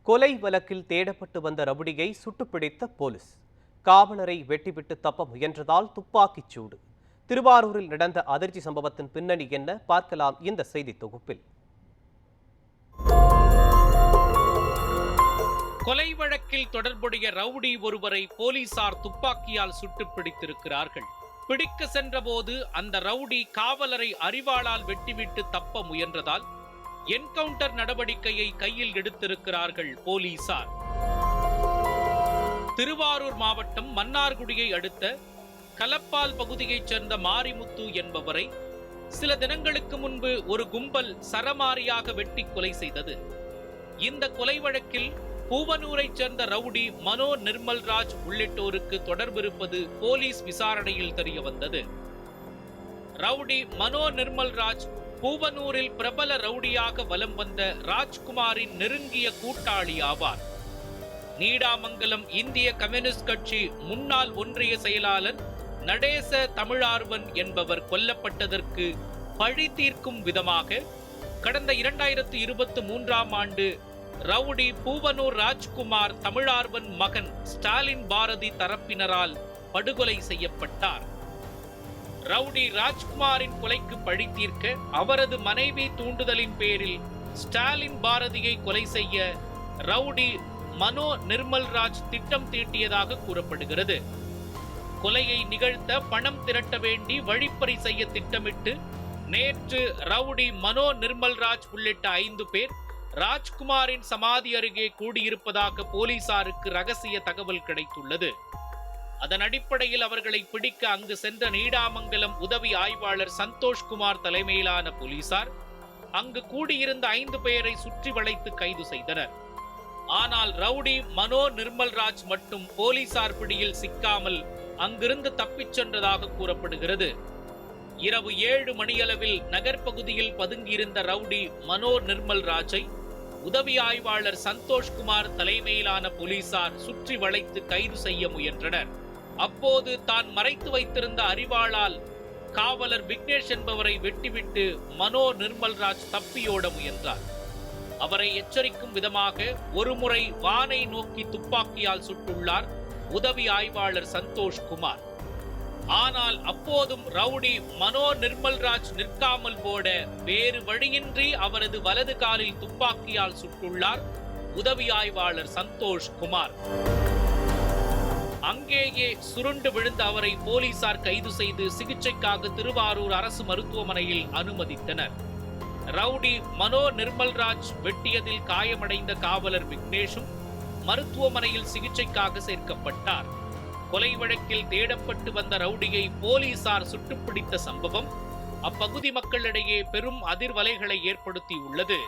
கொலை வழக்கில் தேடப்பட்டு வந்த ரவுடியை சுட்டுப்பிடித்த போலீஸ். காவலரை வெட்டிவிட்டு தப்ப முயன்றதால் துப்பாக்கிச் சூடு. திருவாரூரில் நடந்த அதிர்ச்சி சம்பவத்தின் பின்னணி என்ன பார்க்கலாம் இந்த செய்தி தொகுப்பில். கொலை வழக்கில் தொடர்புடைய ரவுடி ஒருவரை போலீசார் துப்பாக்கியால் சுட்டு பிடித்திருக்கிறார்கள். பிடிக்க சென்றபோது அந்த ரவுடி காவலரை அரிவாளால் வெட்டிவிட்டு தப்ப முயன்றதால் என்கவுண்டர் நடவடிக்கையை கையில் எடுத்திருக்கிறார்கள் போலீசார். திருவாரூர் மாவட்டம் மன்னார்குடியை அடுத்த கலப்பால் பகுதியைச் சேர்ந்த மாரிமுத்து என்பவரை சில தினங்களுக்கு முன்பு ஒரு கும்பல் சரமாரியாக வெட்டி கொலை செய்தது. இந்த கொலை வழக்கில் பூவனூரைச் சேர்ந்த ரவுடி மனோ நிர்மல்ராஜ் உள்ளிட்டோருக்கு தொடர்பிருப்பது போலீஸ் விசாரணையில் தெரிய வந்தது. ரவுடி மனோ நிர்மல்ராஜ் பூவனூரில் பிரபல ரவுடியாக வலம் வந்த ராஜ்குமாரின் நெருங்கிய கூட்டாளி ஆவார். நீடாமங்கலம் இந்திய கம்யூனிஸ்ட் கட்சி முன்னாள் ஒன்றிய செயலாளர் நடேச தமிழார்வன் என்பவர் கொல்லப்பட்டதற்கு பழி தீர்க்கும் விதமாக கடந்த 2023ஆம் ஆண்டு ரவுடி பூவனூர் ராஜ்குமார் தமிழார்வன் மகன் ஸ்டாலின் பாரதி தரப்பினரால் படுகொலை செய்யப்பட்டார். ரவுடி ராஜ்குமாரின் கொலைக்கு பழி தீர்க்க அவரது மனைவி தூண்டுதலின் பேரில் ஸ்டாலின் பாரதியை கொலை செய்ய ரவுடி மனோ நிர்மல்ராஜ் திட்டம் தீட்டியதாக கூறப்படுகிறது. கொலையை நிகழ்த்த பணம் திரட்ட வேண்டி வழிப்பறி செய்ய திட்டமிட்டு நேற்று ரவுடி மனோ நிர்மல்ராஜ் உள்ளிட்ட 5 பேர் ராஜ்குமாரின் சமாதி அருகே கூடியிருப்பதாக போலீசாருக்கு ரகசிய தகவல் கிடைத்துள்ளது. அதன் அடிப்படையில் அவர்களை பிடிக்க அங்கு சென்ற நீடாமங்கலம் உதவி ஆய்வாளர் சந்தோஷ்குமார் தலைமையிலான போலீசார் அங்கு கூடியிருந்த 5 பேரை சுற்றி வளைத்து கைது செய்தனர். ஆனால் ரவுடி மனோ நிர்மல்ராஜ் மட்டும் போலீசார் பிடியில் சிக்காமல் அங்கிருந்து தப்பிச் சென்றதாக கூறப்படுகிறது. இரவு 7 மணியளவில் நகர்பகுதியில் பதுங்கியிருந்த ரவுடி மனோ நிர்மல்ராஜை உதவி ஆய்வாளர் சந்தோஷ்குமார் தலைமையிலான போலீசார் சுற்றி வளைத்து கைது செய்ய முயன்றனர். அப்போது தான் மறைத்து வைத்திருந்த அரிவாளால் காவலர் விக்னேஷ் என்பவரை வெட்டிவிட்டு மனோ நிர்மல்ராஜ் தப்பியோட முயன்றார். அவரை எச்சரிக்கும் விதமாக ஒருமுறை வானை நோக்கி துப்பாக்கியால் சுட்டுள்ளார் உதவி ஆய்வாளர் சந்தோஷ்குமார். ஆனால் அப்போதும் ரவுடி மனோ நிர்மல்ராஜ் நிற்காமல் போட வேறு வழியின்றி அவரது வலது காலில் துப்பாக்கியால் சுட்டுள்ளார் உதவி ஆய்வாளர் சந்தோஷ்குமார். அங்கேயே சுருண்டு விழுந்த அவரை போலீசார் கைது செய்து சிகிச்சைக்காக திருவாரூர் அரசு மருத்துவமனையில் அனுமதித்தனர். ரவுடி மனோ நிர்மல்ராஜ் வெட்டியதில் காயமடைந்த காவலர் விக்னேஷும் மருத்துவமனையில் சிகிச்சைக்காக சேர்க்கப்பட்டார். கொலை வழக்கில் தேடப்பட்டு வந்த ரவுடியை போலீசார் சுட்டுப்பிடித்த சம்பவம் அப்பகுதி மக்களிடையே பெரும் அதிர்வலைகளை ஏற்படுத்தியுள்ளது.